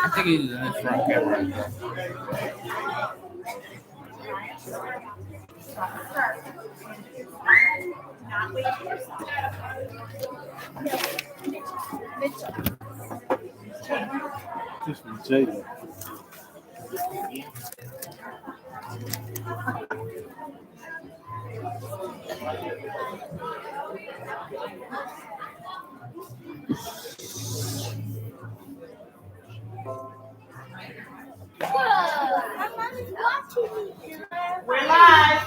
I think he's in this front camera. Just from Jada. We're live.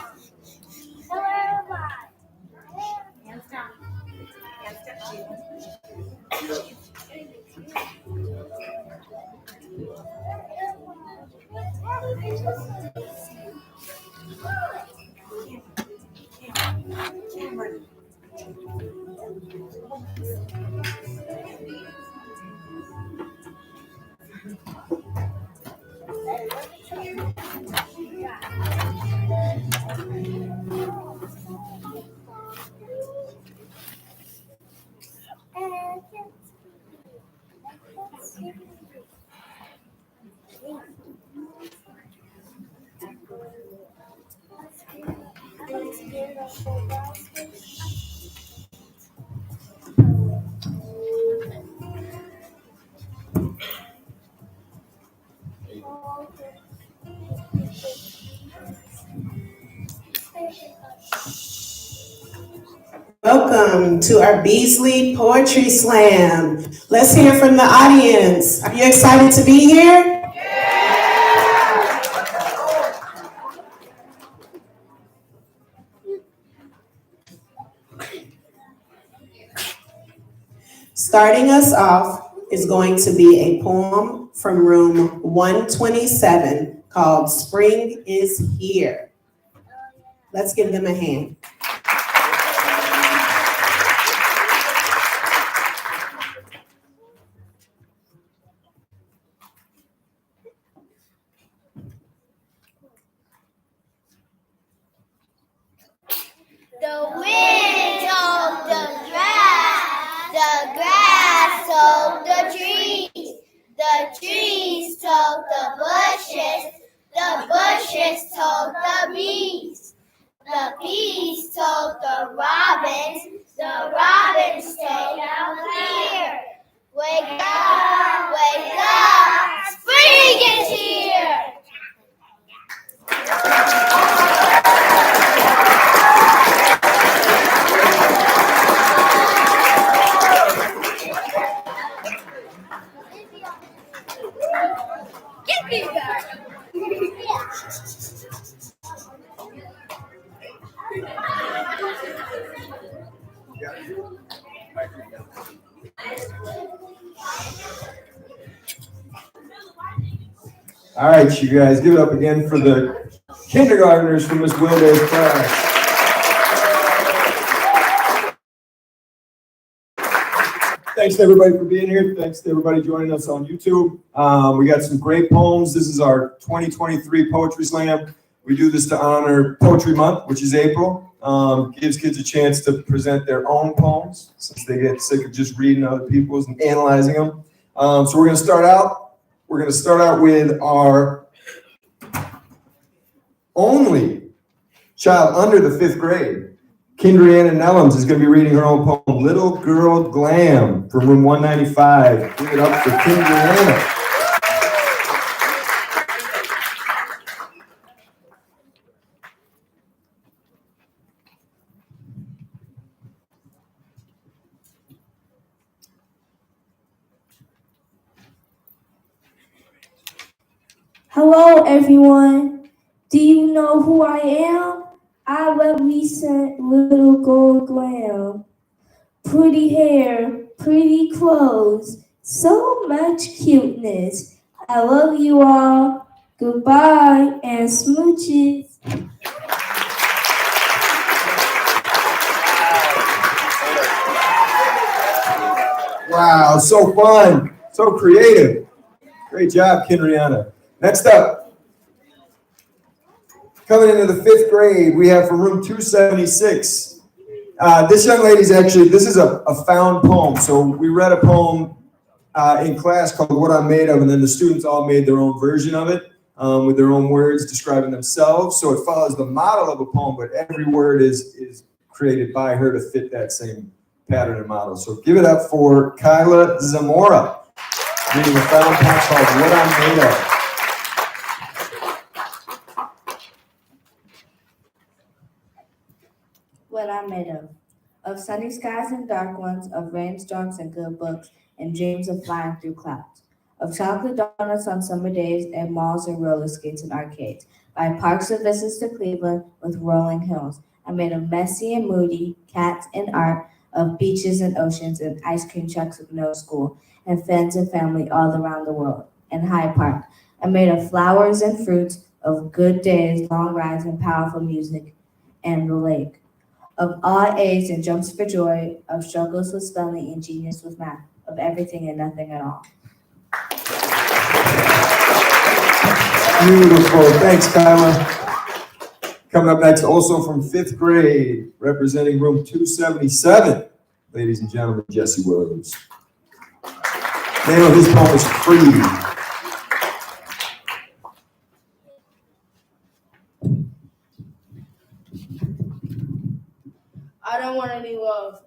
Hello, live. Hands down. Hands down. Welcome to our Beasley Poetry Slam. Let's hear from the audience. Are you excited to be here? Starting us off is going to be a poem from room 127 called Spring is Here. Let's give them a hand. The wind told the grass told the trees told the bushes told the bees told the robins stay down here. Wake up, spring is here. All right, you guys, give it up again for the kindergartners from Miss Wilday's class. Thanks to everybody for being here. Thanks to everybody joining us on YouTube. We got some great poems. This is our 2023 Poetry Slam. We do this to honor Poetry Month, which is April. Gives kids a chance to present their own poems since they get sick of just reading other people's and analyzing them. So we're going to start out. We're going to start out with our only child under the 5th grade. Kendriana Nellums is going to be reading her own poem, Little Girl Glam, from room 195. Give it up for Kendriana. Hello, everyone. Do you know who I am? I represent Little Gold Glam. Pretty hair, pretty clothes, so much cuteness. I love you all. Goodbye and smooches. Wow, so fun, so creative. Great job, Kendriana. Next up, coming into the 5th grade, we have from room 276. This young lady's actually, this is a found poem. So we read a poem in class called What I'm Made Of, and then the students all made their own version of it with their own words describing themselves. So it follows the model of a poem, but every word is created by her to fit that same pattern and model. So give it up for Kyla Zamora, reading a found poem called What I'm Made Of. What I'm made of sunny skies and dark ones, of rainstorms and good books, and dreams of flying through clouds, of chocolate donuts on summer days, and malls and roller skates and arcades, by parks and visits to Cleveland with rolling hills. I'm made of messy and moody, cats and art, of beaches and oceans, and ice cream trucks with no school, and friends and family all around the world, and Hyde Park. I'm made of flowers and fruits, of good days, long rides, and powerful music, and the lake. Of all A's and jumps for joy, of struggles with spelling and genius with math, of everything and nothing at all. Beautiful. Thanks, Kyla. Coming up next, also from 5th grade, representing room 277, ladies and gentlemen, Jesse Williams. Name of his poem is Free. I don't want any love.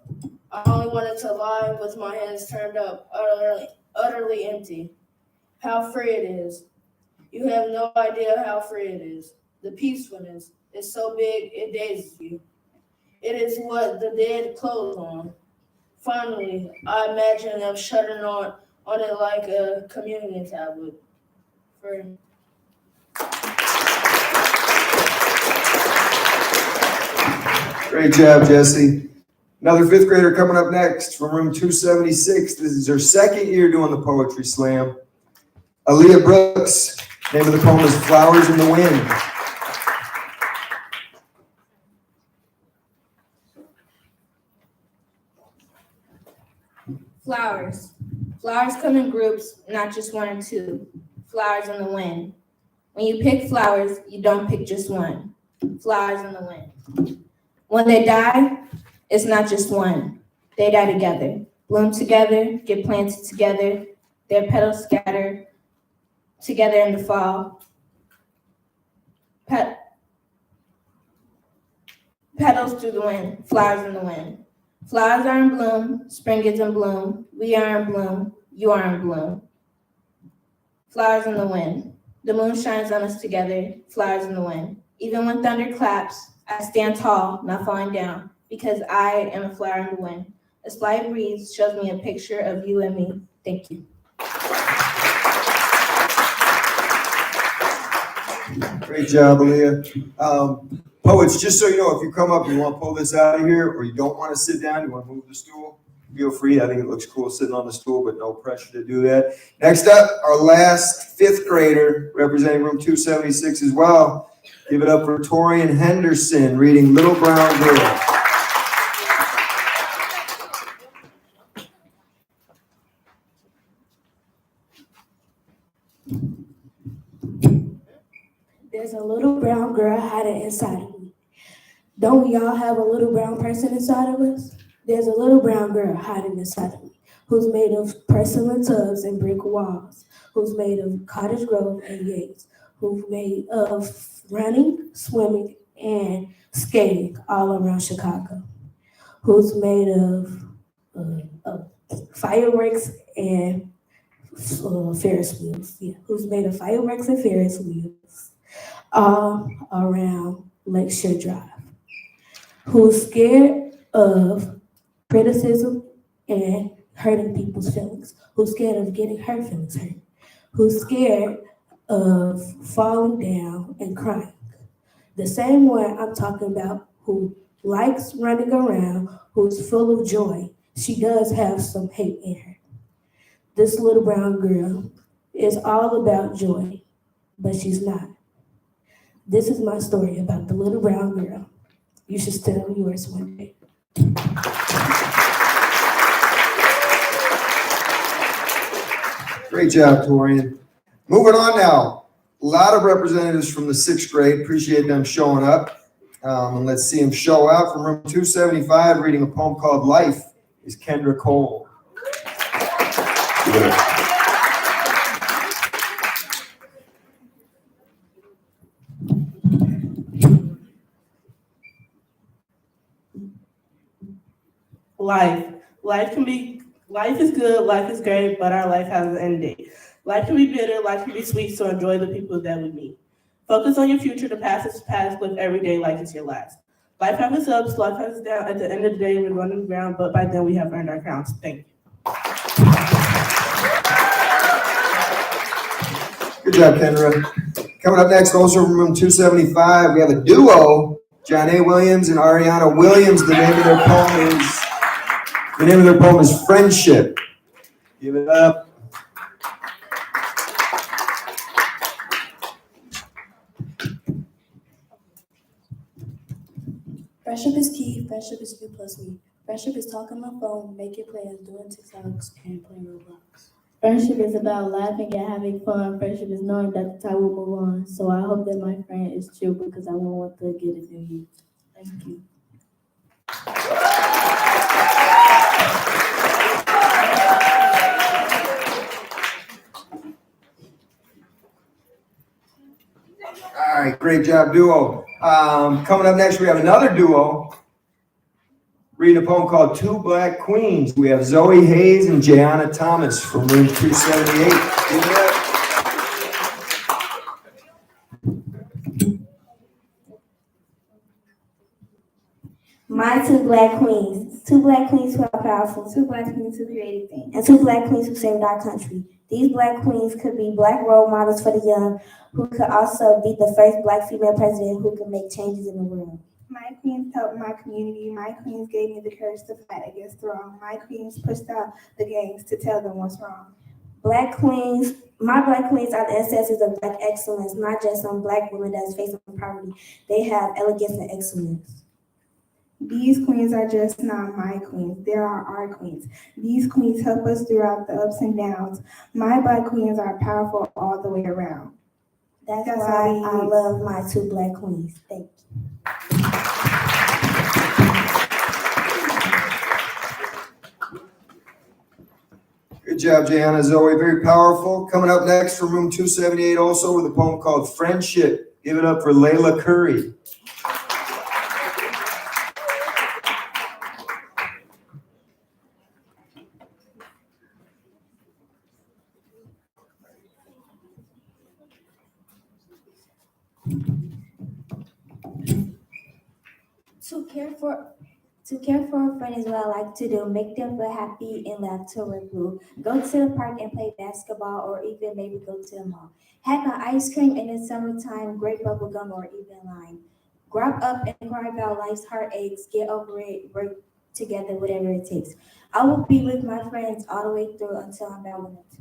I only wanted to lie with my hands turned up, utterly empty. How free it is. You have no idea how free it is. The peacefulness is so big it dazes you. It is what the dead close on. Finally, I imagine them shutting on it like a communion tablet. Free. Great job, Jesse. Another 5th grader coming up next from room 276. This is her 2nd year doing the Poetry Slam. Aaliyah Brooks. Name of the poem is Flowers in the Wind. Flowers. Flowers come in groups, not just one or two. Flowers in the wind. When you pick flowers, you don't pick just one. Flowers in the wind. When they die, it's not just one. They die together, bloom together, get planted together, their petals scatter together in the fall. Petals through the wind, flowers in the wind. Flowers are in bloom, spring is in bloom, we are in bloom, you are in bloom. Flowers in the wind. The moon shines on us together, flowers in the wind. Even when thunder claps, I stand tall, not falling down, because I am a flower in the wind. A slight breeze shows me a picture of you and me. Thank you. Great job, Aaliyah. Poets, just so you know, if you come up, you want to pull this out of here, or you don't want to sit down, you want to move the stool, feel free. I think it looks cool sitting on the stool, but no pressure to do that. Next up, our last fifth grader representing room 276 as well. Give it up for Torian Henderson reading Little Brown Girl. There's a little brown girl hiding inside of me. Don't we all have a little brown person inside of us? There's a little brown girl hiding inside of me, who's made of porcelain tubs and brick walls, who's made of cottage grove and yates, who's made of running, swimming, and skating all around Chicago, who's made of fireworks and Ferris wheels. Yeah, who's made of fireworks and Ferris wheels all around Lakeshore Drive, who's scared of criticism and hurting people's feelings, who's scared of getting her feelings hurt, who's scared of falling down and crying. The same one I'm talking about, who likes running around, who's full of joy. She does have some hate in her. This little brown girl is all about joy, but she's not. This is my story about the little brown girl. You should tell yours one day. Great job, Torian. Moving on now. A lot of representatives from the sixth grade. Appreciate them showing up. And let's see them show out. From room 275, reading a poem called Life, is Kendra Cole. Life is good, life is great, but our life has an end date. Life can be bitter, life can be sweet, so enjoy the people that we meet. Focus on your future, the past is past, live every day like it's your last. Life has its ups, life has its downs. At the end of the day, we're running around, but by then we have earned our crowns. Thank you. Good job, Kendra. Coming up next, also from room 275, we have a duo, John A. Williams and Ariana Williams. The name of their poem is Friendship. Give it up. Friendship is key, friendship is you plus me. Friendship is talking on the phone, making plans, doing TikToks, and playing Roblox. Friendship is about laughing and having fun. Friendship is knowing that the time will move on. So I hope that my friend is true because I won't want to get it in you. Thank you. All right, great job, duo. Coming up next, we have another duo reading a poem called Two Black Queens. We have Zoe Hayes and Jayana Thomas from room 278. Give it up. My two black queens who are powerful, two black queens who created things, and two black queens who saved our country. These black queens could be black role models for the young, who could also be the first black female president who could make changes in the world. My queens helped my community. My queens gave me the courage to fight against the wrong. My queens pushed out the gangs to tell them what's wrong. Black queens, my black queens are the ancestors of black excellence, not just some black women that's facing poverty. They have elegance and excellence. These queens are just not my queens. They are our queens. These queens help us throughout the ups and downs. My black queens are powerful all the way around. That's why I love my two black queens. Thank you. Good job, Jayana, Zoe. Very powerful. Coming up next from room 278 also with a poem called Friendship. Give it up for Layla Curry. To care for To care for a friend is what I like to do. Make them feel happy and laugh till we're blue. Go to the park and play basketball or even maybe go to the mall. Have an ice cream in the summertime, grape bubble gum or even lime. Grow up and cry about life's heartaches. Get over it, work together, whatever it takes. I will be with my friends all the way through until I'm done with it.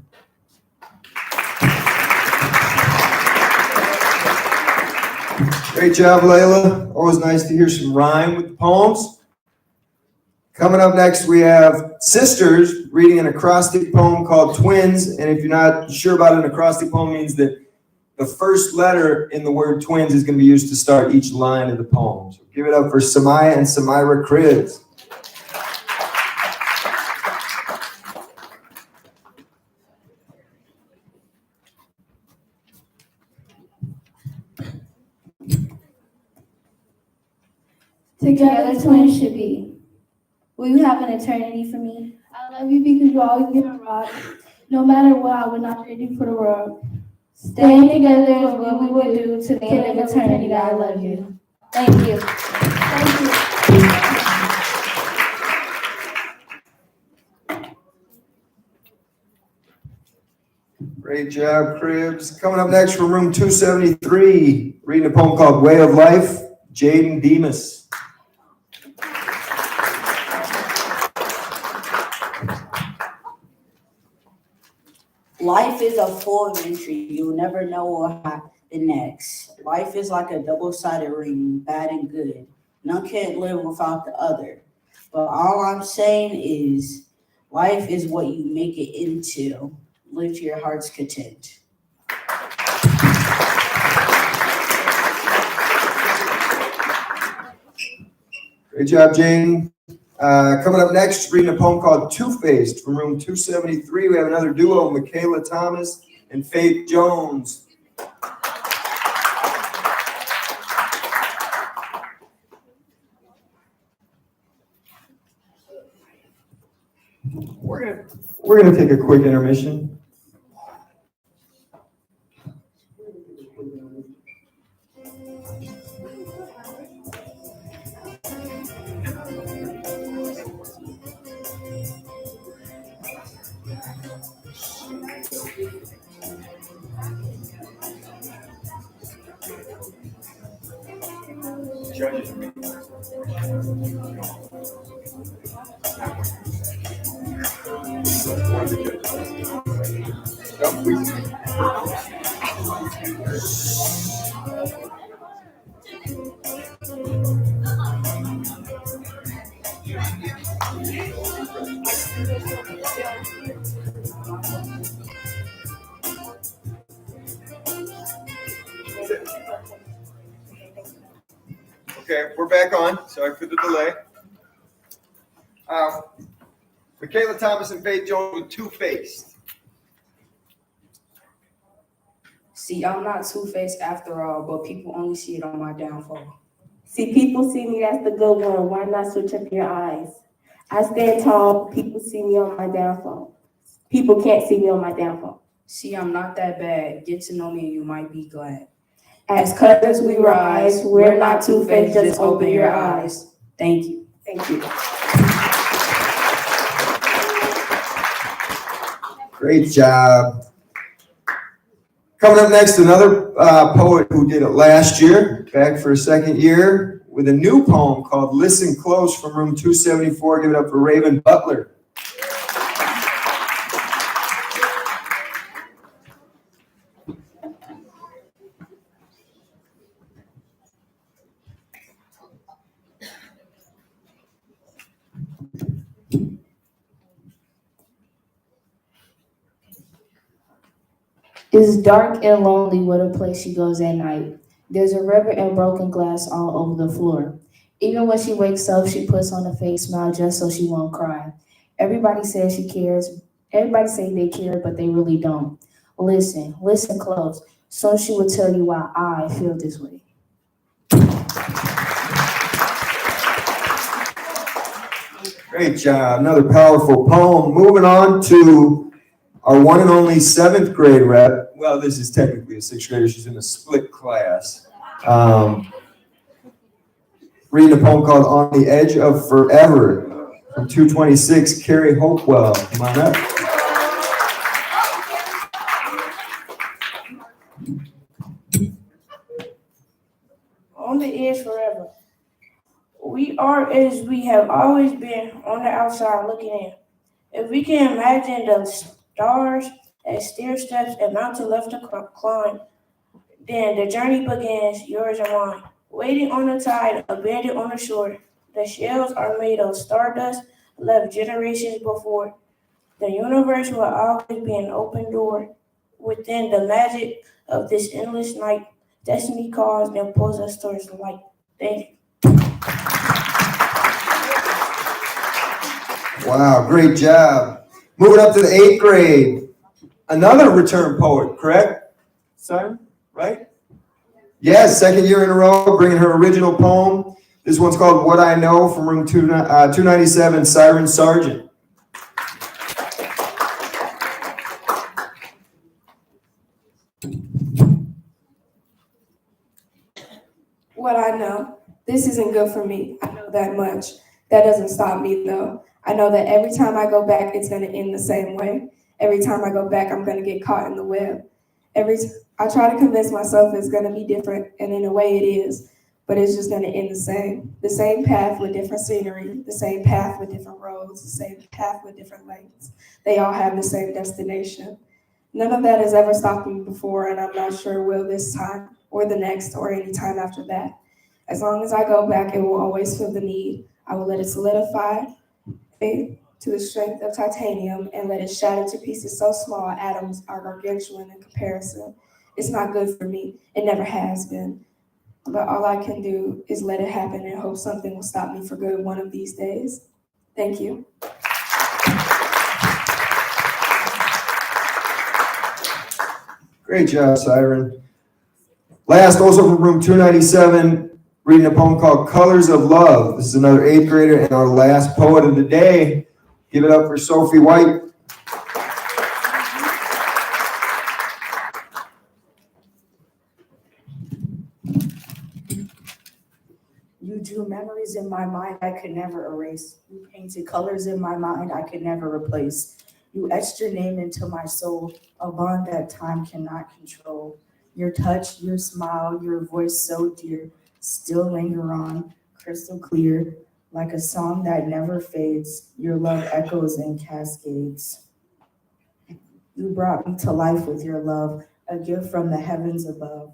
Great job, Layla. Always nice to hear some rhyme with the poems. Coming up next, we have sisters reading an acrostic poem called Twins. And if you're not sure about it, an acrostic poem means that the first letter in the word twins is going to be used to start each line of the poem. So give it up for Samaya and Samira Cribs. Together twins should be. Will you have an eternity for me? I love you because you always get a rock. No matter what, I would not trade you for the world. Staying together is what we would do to the end of eternity. I love you. Thank you. Thank you. Great job, Cribs. Coming up next from room 273, reading a poem called Way of Life, Jaden Demas. Life is a full adventure. You'll never know what happens next. Life is like a double-sided ring, bad and good. None can live without the other. But all I'm saying is, life is what you make it into. Live to your heart's content. Great job, Jaden. Coming up next, reading a poem called Two-Faced from room 273. We have another duo, Michaela Thomas and Faith Jones. We're gonna take a quick intermission. Okay, we're back on. Sorry for the delay. Michaela Thomas and Faith Jones with Two-Faced. See, I'm not two-faced after all, but people only see it on my downfall. See, people see me as the good one. Why not switch up your eyes? I stand tall. People see me on my downfall. People can't see me on my downfall. See, I'm not that bad. Get to know me and you might be glad. As cousins we rise, we're not two-faced, just open your eyes. Thank you. Thank you. Great job. Coming up next, another poet who did it last year, back for a second year, with a new poem called Listen Close from room 274. Give it up for Raven Butler. It's dark and lonely where the place she goes at night. There's a river and broken glass all over the floor. Even when she wakes up, she puts on a fake smile just so she won't cry. Everybody says she cares. Everybody say they care, but they really don't. Listen close. So she will tell you why I feel this way. Great job. Another powerful poem. Moving on to our one and only 7th grade rep. Well, this is technically a 6th grader. She's in a split class. reading a poem called On the Edge of Forever from 226, Carrie Hopewell. Come on up. On the edge forever. We are as we have always been, on the outside looking in. If we can imagine the stars as stair steps and mountain left to climb, then the journey begins, yours and mine. Waiting on the tide, abandoned on the shore. The shells are made of stardust left generations before. The universe will always be an open door. Within the magic of this endless night, destiny calls and pulls us towards the light. Thank you. Wow, great job. Moving up to the 8th grade. Another return poet, correct? Simon, right? Yes, second year in a row, bringing her original poem. This one's called What I Know from room 297, Siren Sargent. What I know, this isn't good for me. I know that much. That doesn't stop me though. I know that every time I go back, it's gonna end the same way. Every time I go back, I'm gonna get caught in the web. I try to convince myself it's gonna be different, and in a way it is, but it's just gonna end the same. The same path with different scenery, the same path with different roads, the same path with different lanes. They all have the same destination. None of that has ever stopped me before, and I'm not sure will this time, or the next, or any time after that. As long as I go back, it will always feel the need. I will let it solidify to the strength of titanium and let it shatter to pieces so small atoms are gargantuan in comparison. It's not good for me. It never has been. But all I can do is let it happen and hope something will stop me for good one of these days. Thank you. Great job, Siren. Last, also from room 297, reading a poem called Colors of Love. This is another 8th grader and our last poet of the day. Give it up for Sophie White. You drew memories in my mind I could never erase. You painted colors in my mind I could never replace. You etched your name into my soul, a bond that time cannot control. Your touch, your smile, your voice so dear, still linger on, crystal clear, like a song that never fades. Your love echoes in cascades. You brought me to life with your love, a gift from the heavens above.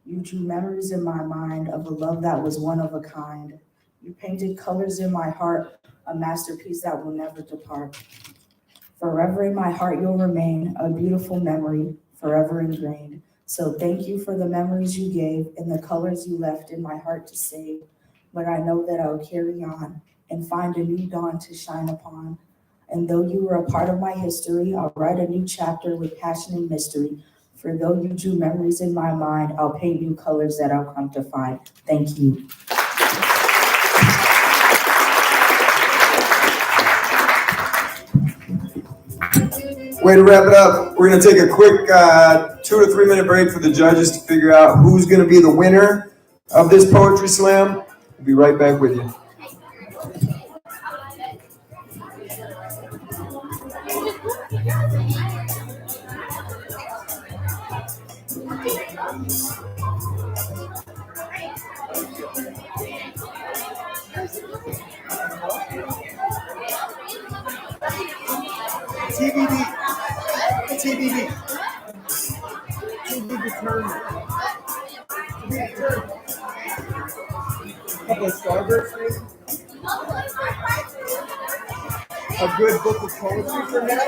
You drew memories in my mind of a love that was one of a kind. You painted colors in my heart, a masterpiece that will never depart. Forever in my heart you'll remain, a beautiful memory, forever ingrained. So thank you for the memories you gave and the colors you left in my heart to save. But I know that I'll carry on and find a new dawn to shine upon. And though you were a part of my history, I'll write a new chapter with passion and mystery. For though you drew memories in my mind, I'll paint new colors that I'll come to find. Thank you. Way to wrap it up. We're going to take a quick 2 to 3 minute break for the judges to figure out who's going to be the winner of this poetry slam. We'll be right back with you. TBD. TBD. To be determined. To be determined. Couple of Starburst, maybe? A good book of poetry for now?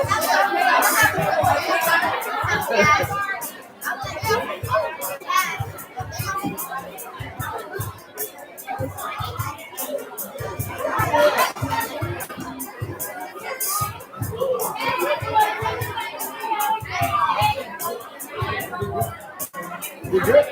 We're good.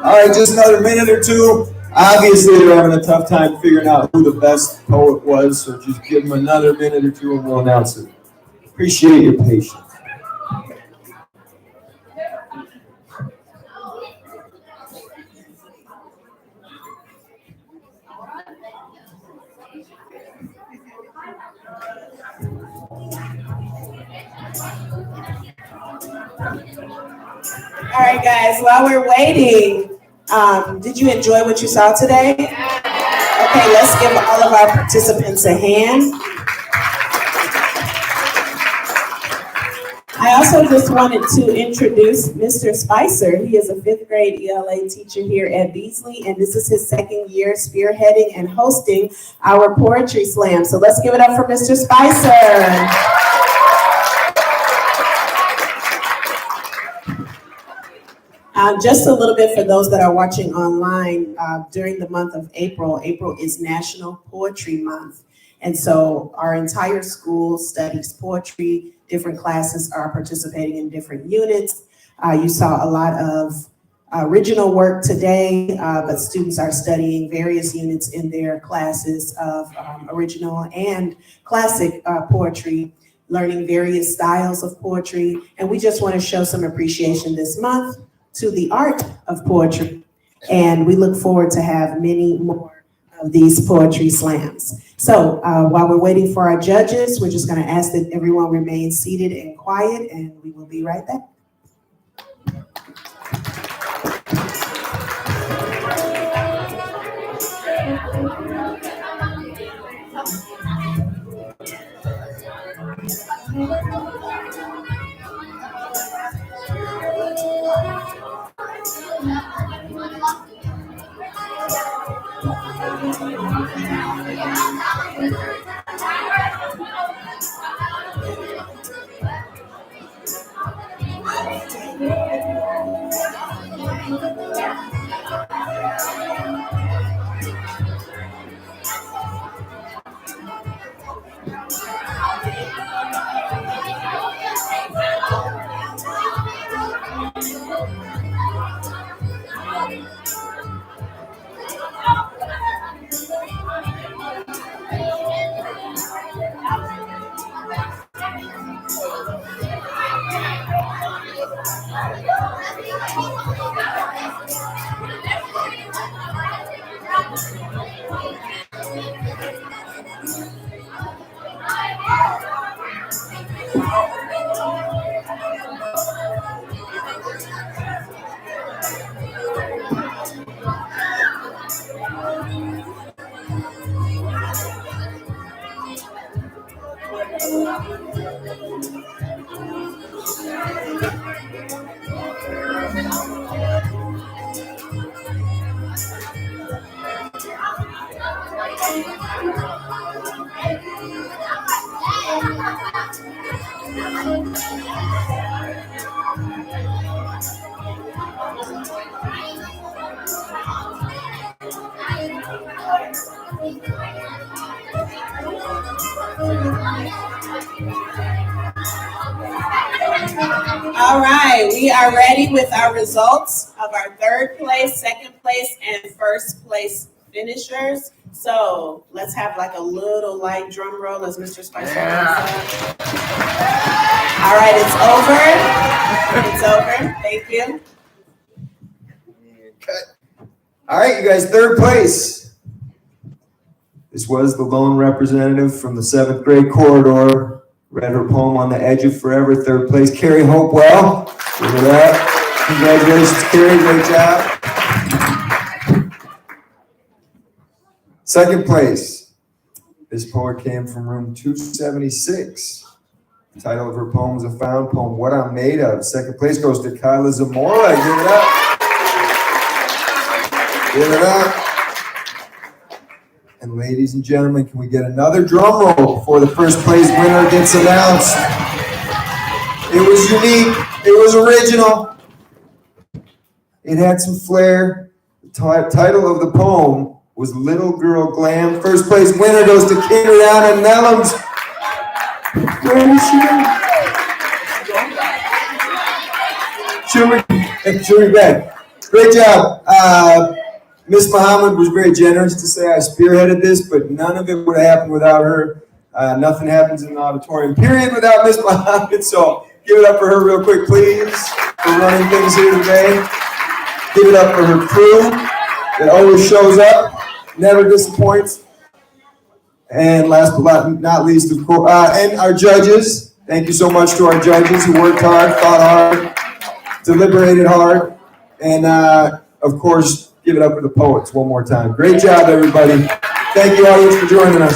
All right, just another minute or two. Obviously, they're having a tough time figuring out who the best poet was, so just give them another minute or two and we'll announce it. Appreciate your patience. All right, guys, while we're waiting, did you enjoy what you saw today? Okay, let's give all of our participants a hand. I also just wanted to introduce Mr. Spicer. He is a 5th grade ELA teacher here at Beasley, and this is his 2nd year spearheading and hosting our Poetry Slam. So let's give it up for Mr. Spicer. Just a little bit for those that are watching online, during the month of April is National Poetry Month. And so our entire school studies poetry. Different classes are participating in different units. You saw a lot of original work today, but students are studying various units in their classes of original and classic poetry, learning various styles of poetry. And we just want to show some appreciation this month to the art of poetry. And we look forward to have many more of these poetry slams. So while we're waiting for our judges, we're just going to ask that everyone remain seated and quiet, and we will be right back. All right, we are ready with our results of our 3rd place, 2nd place, and 1st place finishers. So let's have like a little light drum roll as Mr. Spicer comes up. All right, it's over. It's over. Thank you. Cut. All right, you guys, third place. This was the lone representative from the 7th grade corridor. Read her poem On the Edge of Forever, third place. Carrie Hopewell. Give it up. Congratulations, Carrie, great job. Second place. This poet came from room 276. The title of her poem is a found poem, What I'm Made Of. Second place goes to Kyla Zamora. Give it up. Give it up. And ladies and gentlemen, can we get another drum roll before the first place winner gets announced? It was unique. It was original. It had some flair. The title of the poem was Little Girl Glam. First place winner goes to Kendriana Nellums. Where is she going? She'll be back. Great job. Miss Muhammad was very generous to say I spearheaded this, but none of it would have happened without her. Nothing happens in the auditorium, period, without Miss Muhammad. So give it up for her real quick, please, for running things here today. Give it up for her crew that always shows up, never disappoints. And last but not least, of course, and our judges. Thank you so much to our judges who worked hard, thought hard, deliberated hard, and of course, give it up for the poets one more time. Great job, everybody. Thank you, audience, for joining us.